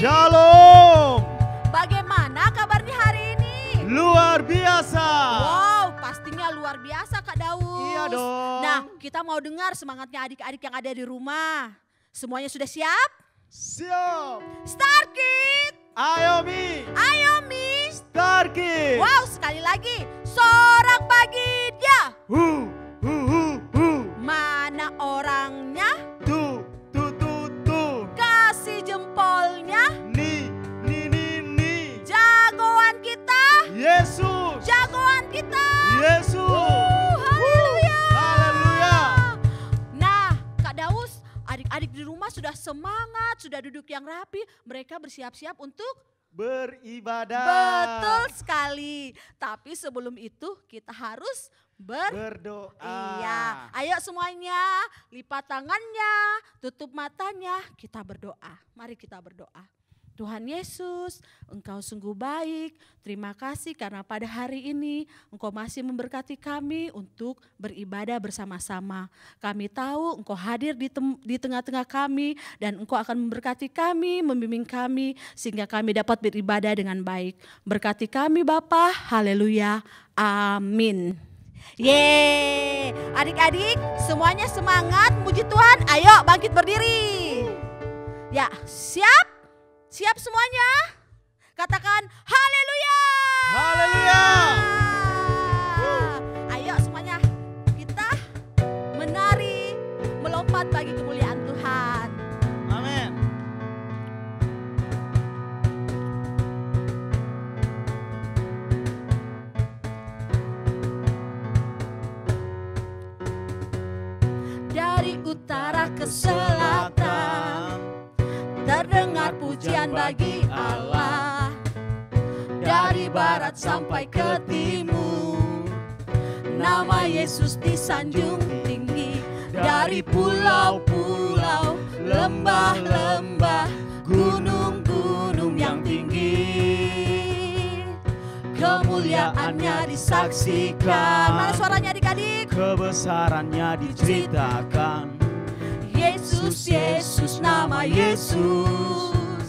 Shalom. Bagaimana kabarnya hari ini? Luar biasa. Wow, pastinya luar biasa Kak Daus. Iya dong. Nah, kita mau dengar semangatnya adik-adik yang ada di rumah. Semuanya sudah siap? Siap. Star Kid. Ayo Mi. Ayo Mi. Star Kid. Wow, sekali lagi. Sorak pagi dia. Mana orangnya? Tu. Kasih jempolnya. Ni. Jagoan kita. Yesus. Jagoan kita. Yesus. Haleluya. Haleluya. Nah, Kak Daus, adik-adik di rumah sudah semangat, sudah duduk yang rapi. Mereka bersiap-siap untuk Beribadah. betul sekali. Tapi sebelum itu kita harus Berdoa. Iya, ayo semuanya lipat tangannya, tutup matanya, kita berdoa. Mari kita berdoa. Tuhan Yesus, Engkau sungguh baik. Terima kasih karena pada hari ini Engkau masih memberkati kami untuk beribadah bersama-sama. Kami tahu Engkau hadir di tengah-tengah kami dan Engkau akan memberkati kami, membimbing kami sehingga kami dapat beribadah dengan baik. Berkati kami Bapa, haleluya, amin. Yeay, adik-adik semuanya semangat muji Tuhan, ayo bangkit berdiri. Ya, siap? Siap semuanya? Katakan haleluya. Haleluya. Ayo semuanya kita menari, melompat bagi kemuliaan Tuhan. Amin. Dari utara ke selatan terdengar pujian bagi Allah. Dari barat sampai ke timur nama Yesus disanjung tinggi. Dari pulau-pulau, lembah-lembah, gunung-gunung yang tinggi, kemuliaannya disaksikan. Mana suaranya adik-adik? Kebesarannya diceritakan. Yesus, Yesus, nama Yesus.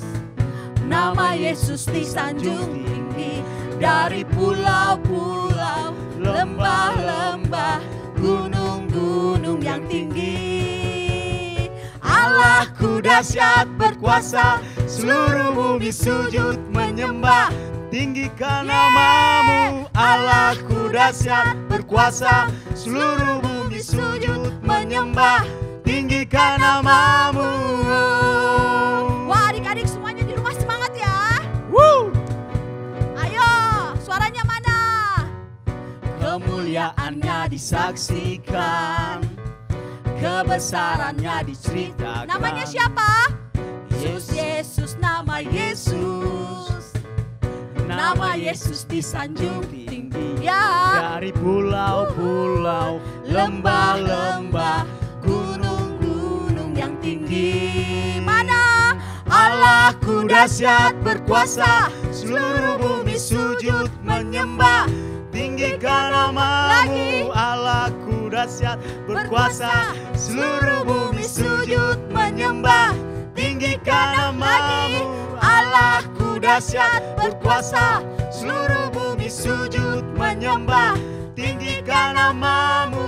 Nama Yesus disanjung tinggi. Dari pulau-pulau, lembah-lembah, gunung-gunung yang tinggi. Allahku dahsyat berkuasa, seluruh bumi sujud menyembah. Tinggikan namamu, Allahku dahsyat berkuasa, seluruh bumi sujud menyembah. Tinggikan namamu. Wah, adik-adik semuanya di rumah semangat ya. Woo. Ayo, suaranya mana? Kemuliaannya disaksikan, kebesarannya diceritakan. Namanya siapa? Yesus, Yesus, nama Yesus. Nama Yesus disanjung tinggi. Ya. Dari pulau-pulau, lembah-lembah, gunung-gunung yang tinggi. Mana? Allahku dahsyat berkuasa, seluruh bumi sujud menyembah. Tinggikan namamu, Allahku dahsyat berkuasa, seluruh bumi sujud menyembah. Tinggikan namamu, Allahku dahsyat berkuasa, seluruh bumi sujud menyembah. Tinggikan namamu.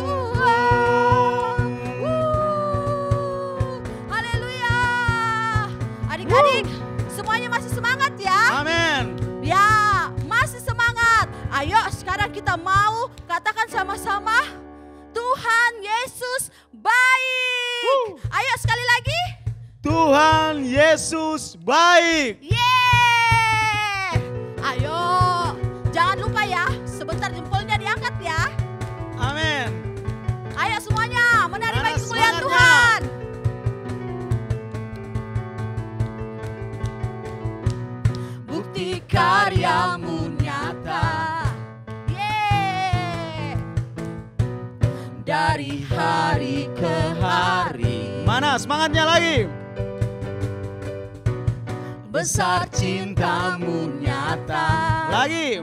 Haleluya. Adik-adik, semuanya masih semangat ya? Amin. Ya, masih semangat. Ayo sekarang kita mau katakan sama-sama, Tuhan Yesus baik. Ayo sekali lagi. Tuhan Yesus baik. Yeay. Ayo, jangan lupa ya, sebentar jempolnya diangkat ya. Amin. Ayo semuanya menari Mana bagi kemuliaan semangatnya? Tuhan. Bukti karyamu nyata. Yeay. Dari hari ke hari. Mana semangatnya lagi? Besar cintamu nyata. Lagi.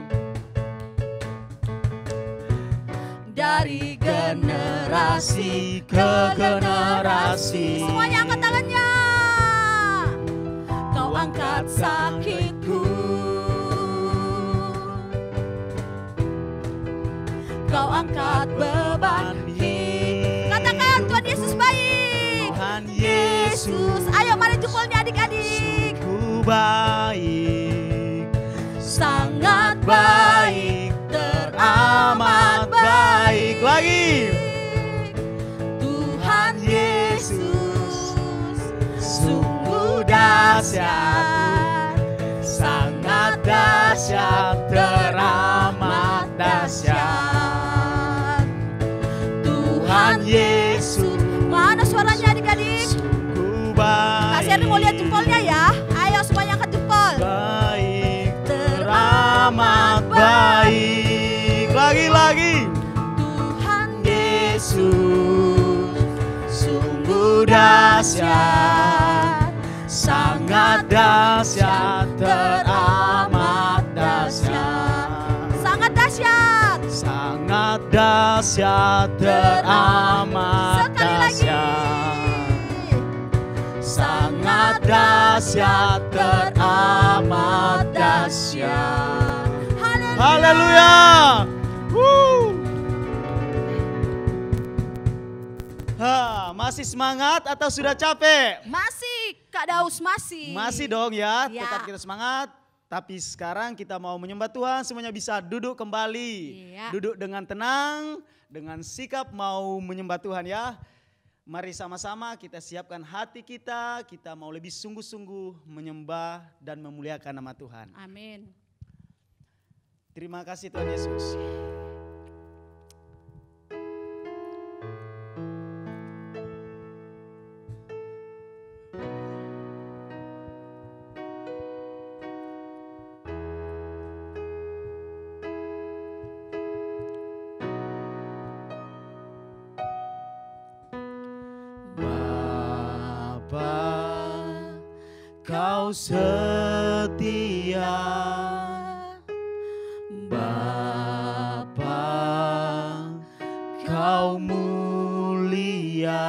Dari generasi ke generasi. Semuanya angkat tangannya. Kau angkat sakitku. Kau angkat beban hidup. Katakan Tuhan Yesus baik. Tuhan Yesus, Ayo mari jempolnya adik-adik. sungguh baik, Sangat baik, teramat baik. Lagi. Tuhan Yesus sungguh dahsyat, sangat dahsyat, teramat dahsyat. Tuhan Yesus. Mana suaranya adik-adik? Sungguh baik, Kak Sherly mau lihat jempolnya ya. Ayo semuanya angkat jempol. baik, teramat baik. Lagi. Tuhan Yesus sungguh dahsyat, sangat dahsyat, teramat dahsyat. sangat dahsyat. Sangat dahsyat, teramat Sekali lagi. dahsyat. Sangat dahsyat, teramat dahsyat. Haleluya. Masih semangat atau sudah capek? Masih, Kak Daus masih. Masih dong ya, Ya. tetap kita semangat. Tapi sekarang kita mau menyembah Tuhan, semuanya bisa duduk kembali. Iya. Duduk dengan tenang, dengan sikap mau menyembah Tuhan ya. Mari sama-sama kita siapkan hati kita mau lebih sungguh-sungguh menyembah dan memuliakan nama Tuhan. Amin. Terima kasih Tuhan Yesus. Kau setia, Bapa, Kau mulia,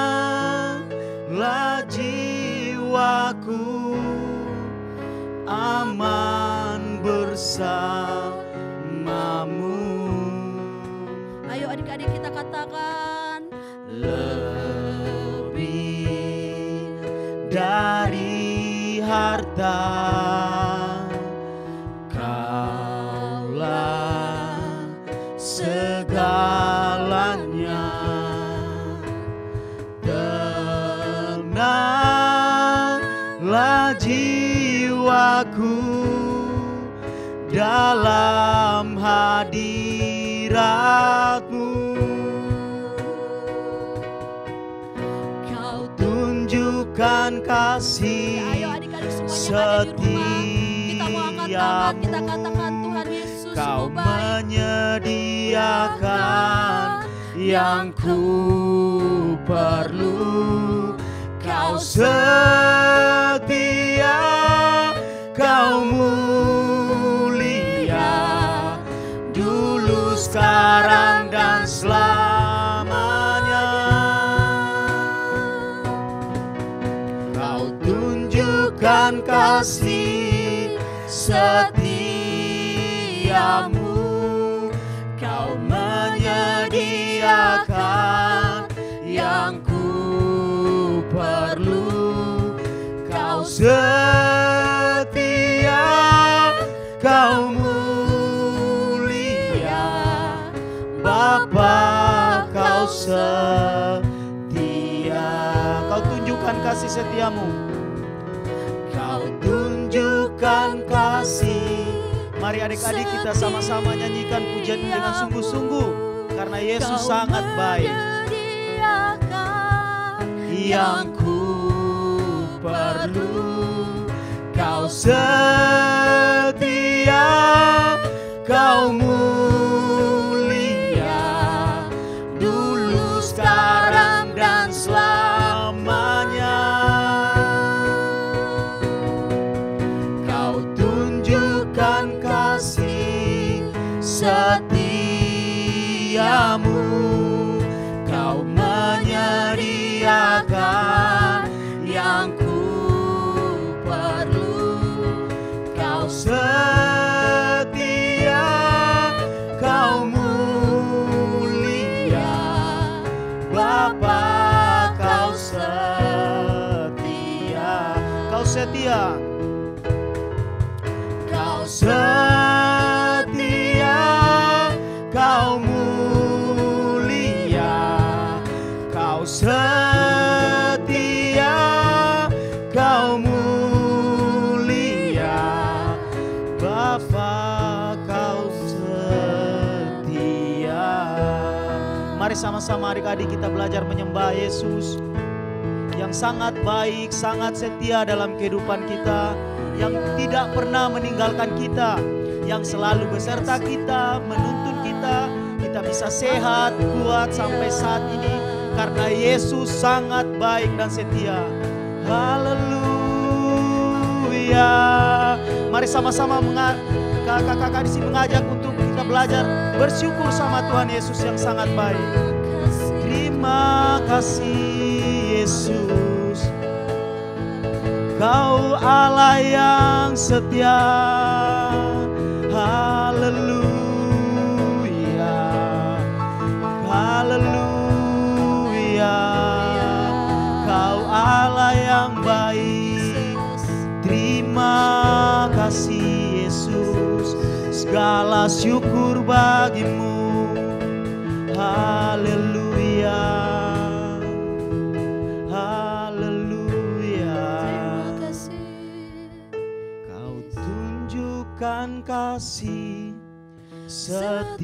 tenanglah jiwaku, aman bersamamu. Ayo adik-adik kita katakan. Lebih dari harta, Kaulah segalanya. Tenanglah jiwaku dalam hadirat-Mu. Tunjukkan kasih Ayo adik-adik semuanya yang ada di rumah. Kita mau angkat tangan, kita katakan Tuhan Yesus Kau sungguh baik. menyediakan yang ku perlu. Kau setia, Kau mulia, dulu, sekarang, dan selamanya. Kau tunjukkan kasih setiamu, Kau menyediakan yang ku perlu. Kau setia, Kau mulia, Bapa, Kau setia. Kau tunjukkan kasih setiamu, Kau tunjukkan kasih. Mari adik-adik kita sama-sama nyanyikan pujian dengan sungguh-sungguh, karena Yesus sangat baik. Yang ku perlu, Kau setia, Kau mulia, dulu, sekarang, dan selamanya. Kau tunjukkan kasih setiamu, Kau menyediakan setia, Kau mulia, Bapa Kau setia. Mari sama-sama adik-adik kita belajar menyembah Yesus yang sangat baik, sangat setia dalam kehidupan kita, yang tidak pernah meninggalkan kita, yang selalu beserta kita, menuntun kita, kita bisa sehat, kuat sampai saat ini karena Yesus sangat baik dan setia. Haleluya. Mari sama-sama kakak-kakak di sini mengajak untuk kita belajar bersyukur sama Tuhan Yesus yang sangat baik. Terima kasih Yesus, Kau Allah yang setia. Haleluya, haleluya, Kau Allah yang baik. Terima kasih Yesus, segala syukur bagimu. Haleluya. Kasih setiamu,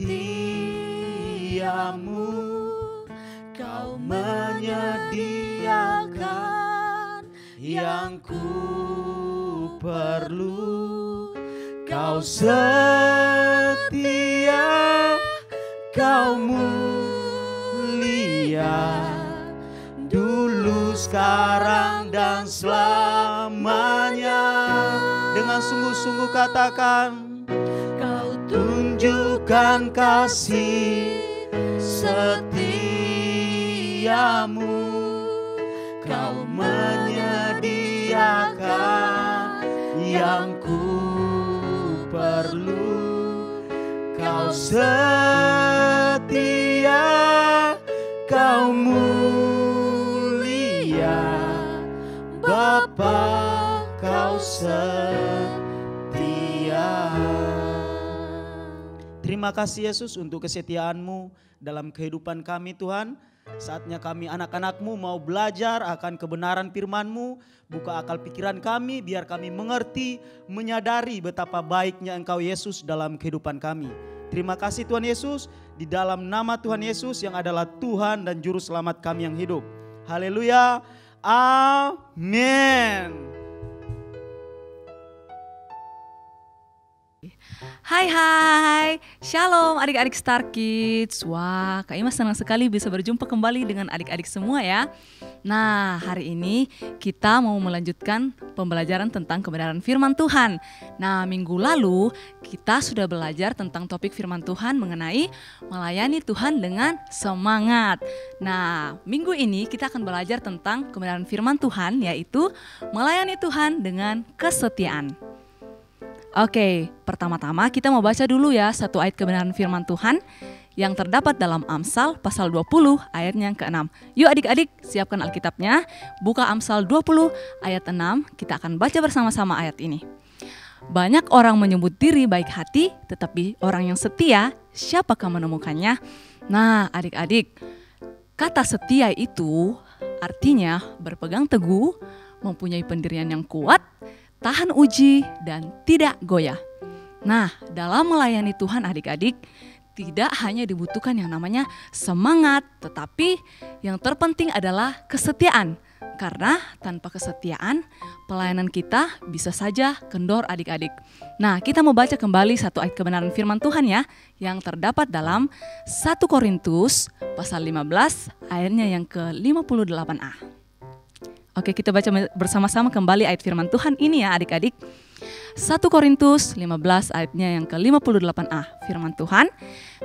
Kau menyediakan yang ku perlu. Kau setia, Kau mulia, dulu, sekarang, dan selamanya. Dengan sungguh-sungguh katakan, Kau tunjukkan kasih setiamu, Kau menyediakan yang ku perlu. Kau setia, Kau mulia, Bapa Kau setia. Terima kasih Yesus untuk kesetiaan-Mu dalam kehidupan kami Tuhan. Saatnya kami anak-anak-Mu mau belajar akan kebenaran firman-Mu. Buka akal pikiran kami biar kami mengerti, menyadari betapa baiknya Engkau Yesus dalam kehidupan kami. Terima kasih Tuhan Yesus, di dalam nama Tuhan Yesus yang adalah Tuhan dan Juru Selamat kami yang hidup. Haleluya, amin. Hai, Shalom adik-adik Star Kids. Wah, Kak Ima senang sekali bisa berjumpa kembali dengan adik-adik semua ya. Nah, hari ini kita mau melanjutkan pembelajaran tentang kebenaran firman Tuhan. Nah, minggu lalu kita sudah belajar tentang topik firman Tuhan mengenai melayani Tuhan dengan semangat. Nah, minggu ini kita akan belajar tentang kebenaran firman Tuhan, yaitu melayani Tuhan dengan kesetiaan. Oke, pertama-tama kita mau baca dulu ya satu ayat kebenaran firman Tuhan yang terdapat dalam Amsal pasal 20 ayatnya yang ke-6. Yuk adik-adik siapkan Alkitabnya, buka Amsal 20 ayat 6, kita akan baca bersama-sama ayat ini. Banyak orang menyebut diri baik hati, tetapi orang yang setia, siapakah menemukannya? Nah adik-adik, kata setia itu artinya berpegang teguh, mempunyai pendirian yang kuat, tahan uji, dan tidak goyah. Nah, dalam melayani Tuhan adik-adik, tidak hanya dibutuhkan yang namanya semangat, tetapi yang terpenting adalah kesetiaan. Karena tanpa kesetiaan, pelayanan kita bisa saja kendor adik-adik. Nah, kita mau baca kembali satu ayat kebenaran firman Tuhan ya, yang terdapat dalam 1 Korintus pasal 15 ayatnya yang ke-58a. Oke, kita baca bersama-sama kembali ayat firman Tuhan ini ya adik-adik. 1 Korintus 15 ayatnya yang ke-58a, firman Tuhan.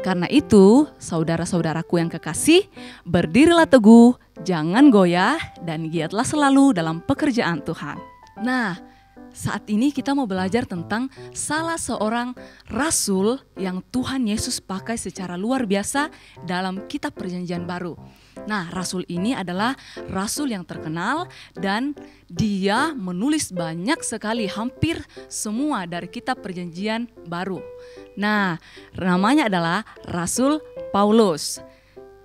Karena itu, saudara-saudaraku yang kekasih, berdirilah teguh, jangan goyah, dan giatlah selalu dalam pekerjaan Tuhan. Nah, saat ini kita mau belajar tentang salah seorang rasul yang Tuhan Yesus pakai secara luar biasa dalam kitab Perjanjian Baru. Nah, rasul ini adalah rasul yang terkenal dan dia menulis banyak sekali, hampir semua dari kitab Perjanjian Baru. Nah, namanya adalah Rasul Paulus.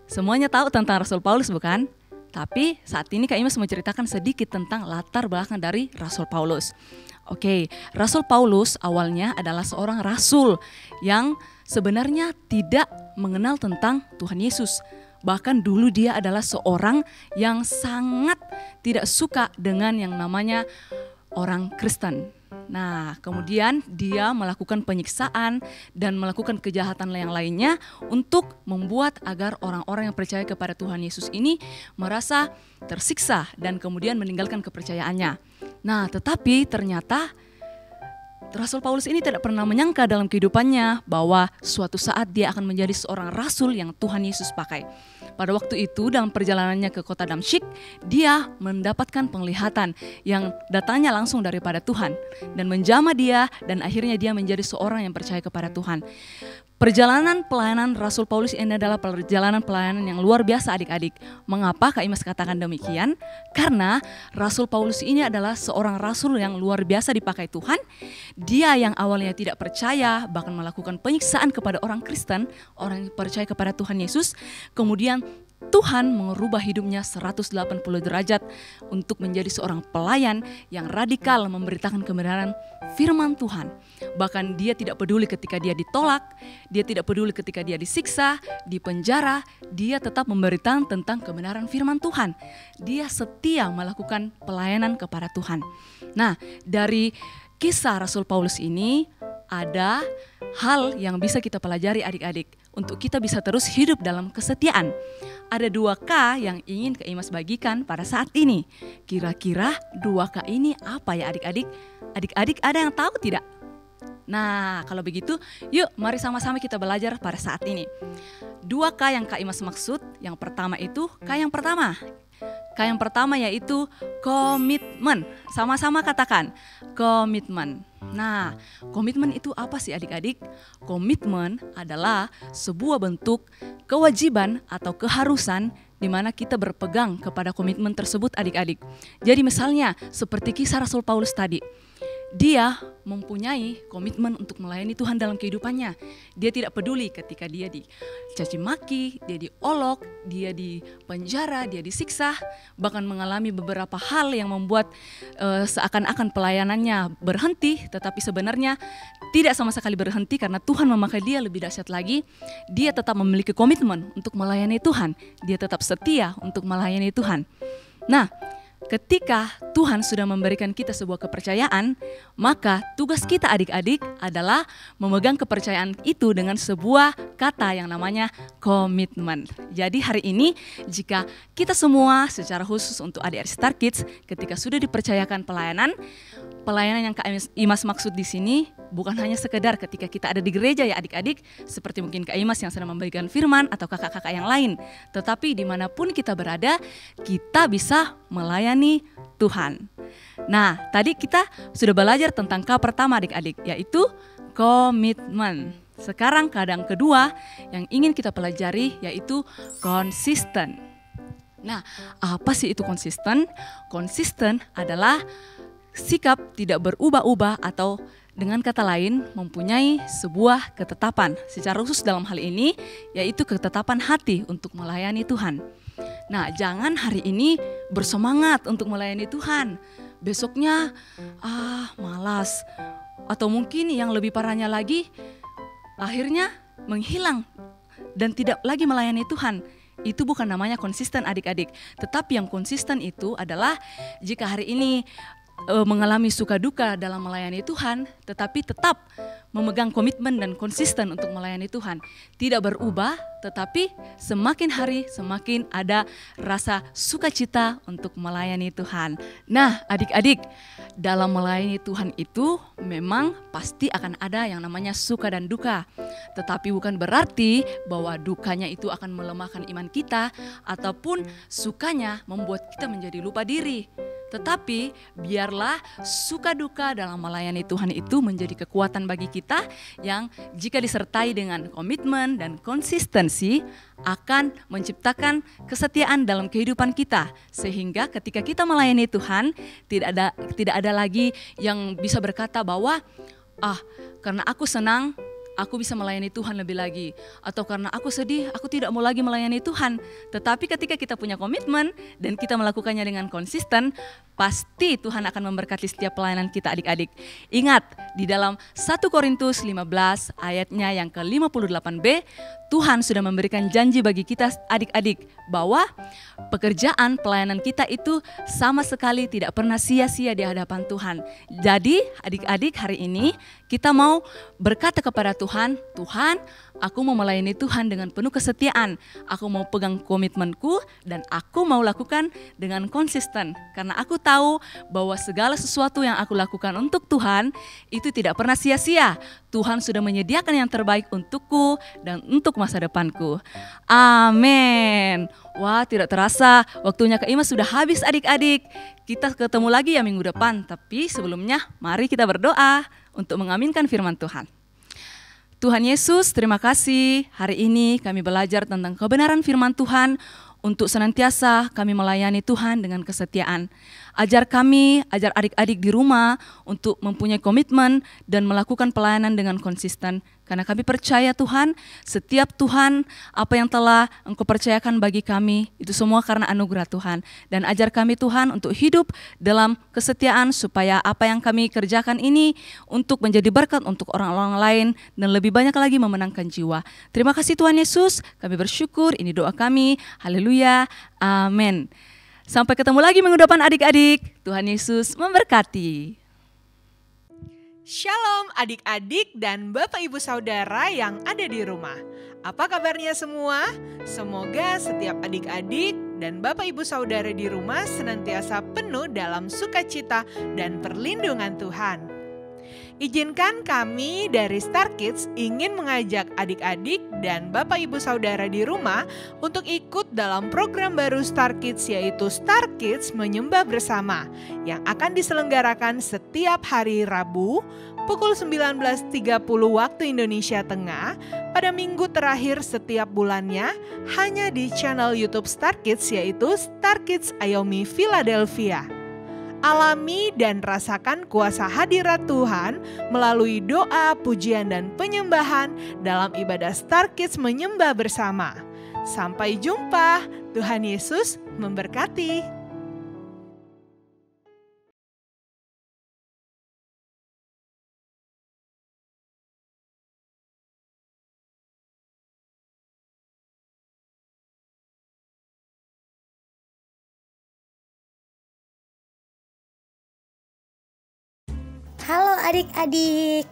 Semuanya tahu tentang Rasul Paulus bukan? Tapi saat ini Kak Imas mau ceritakan sedikit tentang latar belakang dari Rasul Paulus. Oke, Rasul Paulus awalnya adalah seorang rasul yang sebenarnya tidak mengenal tentang Tuhan Yesus. Bahkan dulu dia adalah seorang yang sangat tidak suka dengan yang namanya orang Kristen. Nah, kemudian dia melakukan penyiksaan dan melakukan kejahatan yang lainnya untuk membuat agar orang-orang yang percaya kepada Tuhan Yesus ini merasa tersiksa dan kemudian meninggalkan kepercayaannya. Nah, tetapi ternyata Rasul Paulus ini tidak pernah menyangka dalam kehidupannya bahwa suatu saat dia akan menjadi seorang rasul yang Tuhan Yesus pakai. Pada waktu itu dalam perjalanannya ke kota Damsyik, dia mendapatkan penglihatan yang datangnya langsung daripada Tuhan dan menjamah dia, dan akhirnya dia menjadi seorang yang percaya kepada Tuhan. Perjalanan pelayanan Rasul Paulus ini adalah perjalanan pelayanan yang luar biasa adik-adik. Mengapa Kak Imas katakan demikian? Karena Rasul Paulus ini adalah seorang rasul yang luar biasa dipakai Tuhan. Dia yang awalnya tidak percaya, bahkan melakukan penyiksaan kepada orang Kristen, orang yang percaya kepada Tuhan Yesus. Kemudian Tuhan mengubah hidupnya 180 derajat untuk menjadi seorang pelayan yang radikal memberitakan kebenaran firman Tuhan. Bahkan dia tidak peduli ketika dia ditolak, dia tidak peduli ketika dia disiksa, dipenjara, dia tetap memberitakan tentang kebenaran firman Tuhan. Dia setia melakukan pelayanan kepada Tuhan. Nah, dari kisah Rasul Paulus ini ada hal yang bisa kita pelajari adik-adik untuk kita bisa terus hidup dalam kesetiaan. Ada 2K yang ingin Kak Imas bagikan pada saat ini. Kira-kira 2K ini apa ya adik-adik? Adik-adik ada yang tahu tidak? Nah, kalau begitu yuk mari sama-sama kita belajar pada saat ini. 2K yang Kak Imas maksud, yang pertama itu K yang pertama. K yang pertama yaitu komitmen. Sama-sama katakan, komitmen. Nah, komitmen itu apa sih adik-adik? Komitmen adalah sebuah bentuk kewajiban atau keharusan di mana kita berpegang kepada komitmen tersebut adik-adik. Jadi misalnya seperti kisah Rasul Paulus tadi. Dia mempunyai komitmen untuk melayani Tuhan dalam kehidupannya. Dia tidak peduli ketika dia dicaci maki, dia diolok, dia dipenjara, dia disiksa, bahkan mengalami beberapa hal yang membuat seakan-akan pelayanannya berhenti, tetapi sebenarnya tidak sama sekali berhenti karena Tuhan memakai dia lebih dahsyat lagi. Dia tetap memiliki komitmen untuk melayani Tuhan. Dia tetap setia untuk melayani Tuhan. Nah, ketika Tuhan sudah memberikan kita sebuah kepercayaan, maka tugas kita adik-adik adalah memegang kepercayaan itu dengan sebuah kata yang namanya komitmen. Jadi hari ini jika kita semua secara khusus untuk adik-adik Star Kids ketika sudah dipercayakan pelayanan yang Kak Imas maksud di sini bukan hanya sekedar ketika kita ada di gereja ya adik-adik, seperti mungkin Kak Imas yang sedang membagikan firman atau kakak-kakak yang lain, tetapi dimanapun kita berada, kita bisa melayani Tuhan. Nah, tadi kita sudah belajar tentang K pertama adik-adik, yaitu komitmen. Sekarang kadang kedua yang ingin kita pelajari yaitu konsisten. Nah, apa sih itu konsisten? Konsisten adalah sikap tidak berubah-ubah atau dengan kata lain mempunyai sebuah ketetapan. Secara khusus dalam hal ini yaitu ketetapan hati untuk melayani Tuhan. Nah, jangan hari ini bersemangat untuk melayani Tuhan. Besoknya malas. Atau mungkin yang lebih parahnya lagi akhirnya menghilang dan tidak lagi melayani Tuhan. Itu bukan namanya konsisten adik-adik. Tetapi yang konsisten itu adalah jika hari ini mengalami suka duka dalam melayani Tuhan, tetapi tetap memegang komitmen dan konsisten untuk melayani Tuhan. Tidak berubah, tetapi semakin hari semakin ada rasa sukacita untuk melayani Tuhan. Nah, adik-adik, dalam melayani Tuhan itu memang pasti akan ada yang namanya suka dan duka. Tetapi bukan berarti bahwa dukanya itu akan melemahkan iman kita ataupun sukanya membuat kita menjadi lupa diri. Tetapi biarlah suka duka dalam melayani Tuhan itu menjadi kekuatan bagi kita yang jika disertai dengan komitmen dan konsistensi akan menciptakan kesetiaan dalam kehidupan kita. Sehingga ketika kita melayani Tuhan tidak ada lagi yang bisa berkata bahwa karena aku senang, aku bisa melayani Tuhan lebih lagi. Atau karena aku sedih, aku tidak mau lagi melayani Tuhan. Tetapi ketika kita punya komitmen dan kita melakukannya dengan konsisten, pasti Tuhan akan memberkati setiap pelayanan kita adik-adik. Ingat, di dalam 1 Korintus 15 ayatnya yang ke-58b, Tuhan sudah memberikan janji bagi kita adik-adik bahwa pekerjaan pelayanan kita itu sama sekali tidak pernah sia-sia di hadapan Tuhan. Jadi adik-adik, hari ini kita mau berkata kepada Tuhan, Tuhan, aku mau melayani Tuhan dengan penuh kesetiaan. Aku mau pegang komitmenku dan aku mau lakukan dengan konsisten. Karena aku tahu bahwa segala sesuatu yang aku lakukan untuk Tuhan itu tidak pernah sia-sia. Tuhan sudah menyediakan yang terbaik untukku dan untuk masa depanku. Amin. Wah, tidak terasa waktunya Kak Ima sudah habis adik-adik. Kita ketemu lagi ya minggu depan. Tapi sebelumnya mari kita berdoa untuk mengaminkan firman Tuhan. Tuhan Yesus, terima kasih. Hari ini kami belajar tentang kebenaran firman Tuhan. Untuk senantiasa kami melayani Tuhan dengan kesetiaan. Ajar kami, ajar adik-adik di rumah untuk mempunyai komitmen dan melakukan pelayanan dengan konsisten. Karena kami percaya Tuhan, setiap Tuhan apa yang telah Engkau percayakan bagi kami, itu semua karena anugerah Tuhan. Dan ajar kami Tuhan untuk hidup dalam kesetiaan supaya apa yang kami kerjakan ini untuk menjadi berkat untuk orang-orang lain dan lebih banyak lagi memenangkan jiwa. Terima kasih Tuhan Yesus, kami bersyukur, ini doa kami. Haleluya, amin. Sampai ketemu lagi minggu depan adik-adik. Tuhan Yesus memberkati. Shalom adik-adik dan Bapak Ibu Saudara yang ada di rumah. Apa kabarnya semua? Semoga setiap adik-adik dan Bapak Ibu Saudara di rumah senantiasa penuh dalam sukacita dan perlindungan Tuhan. Izinkan kami dari Star Kids ingin mengajak adik-adik dan Bapak Ibu Saudara di rumah untuk ikut dalam program baru Star Kids, yaitu Star Kids Menyembah Bersama yang akan diselenggarakan setiap hari Rabu pukul 19.30 waktu Indonesia Tengah pada minggu terakhir setiap bulannya hanya di channel YouTube Star Kids, yaitu Star Kids Ayomi Philadelphia. Alami dan rasakan kuasa hadirat Tuhan melalui doa, pujian, dan penyembahan dalam ibadah Star Kids Menyembah Bersama. Sampai jumpa, Tuhan Yesus memberkati. Halo adik-adik.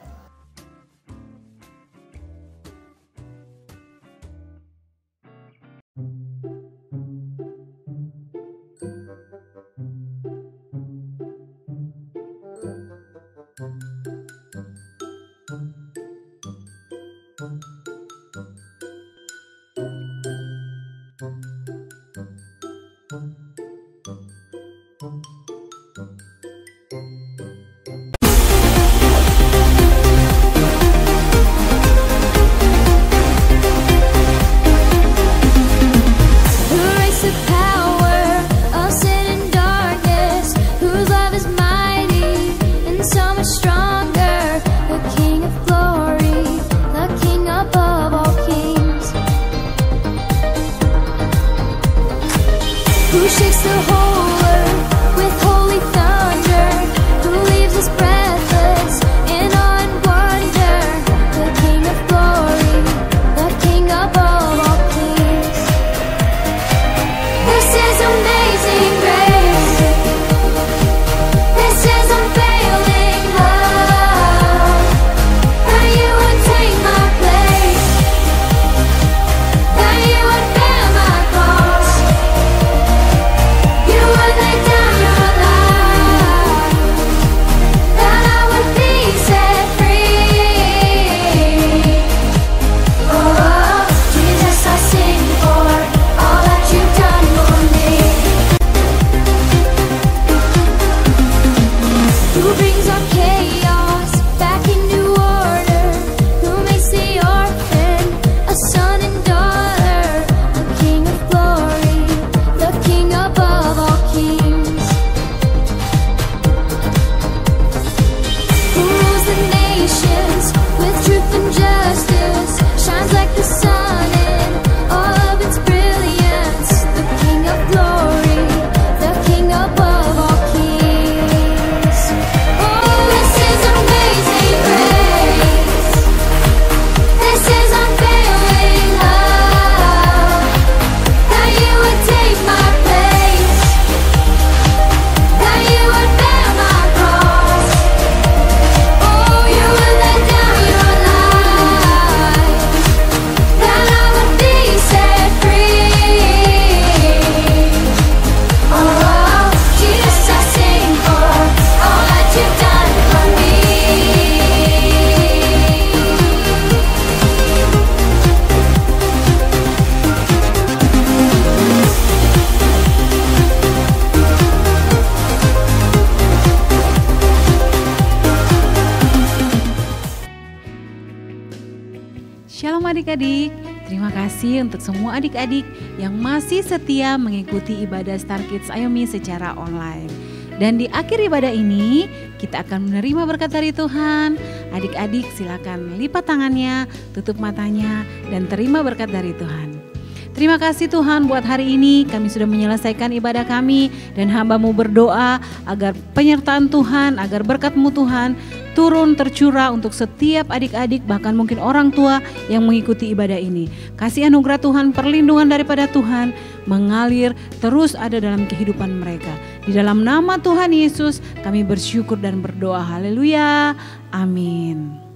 adik-adik, terima kasih untuk semua adik-adik yang masih setia mengikuti ibadah Star Kids Ayomi secara online. Dan di akhir ibadah ini kita akan menerima berkat dari Tuhan. Adik-adik silakan lipat tangannya, tutup matanya dan terima berkat dari Tuhan. Terima kasih Tuhan buat hari ini kami sudah menyelesaikan ibadah kami dan hamba-Mu berdoa agar penyertaan Tuhan, agar berkat-Mu Tuhan turun tercurah untuk setiap adik-adik bahkan mungkin orang tua yang mengikuti ibadah ini. Kasih anugerah Tuhan, perlindungan daripada Tuhan mengalir terus ada dalam kehidupan mereka. Di dalam nama Tuhan Yesus kami bersyukur dan berdoa. Haleluya. Amin.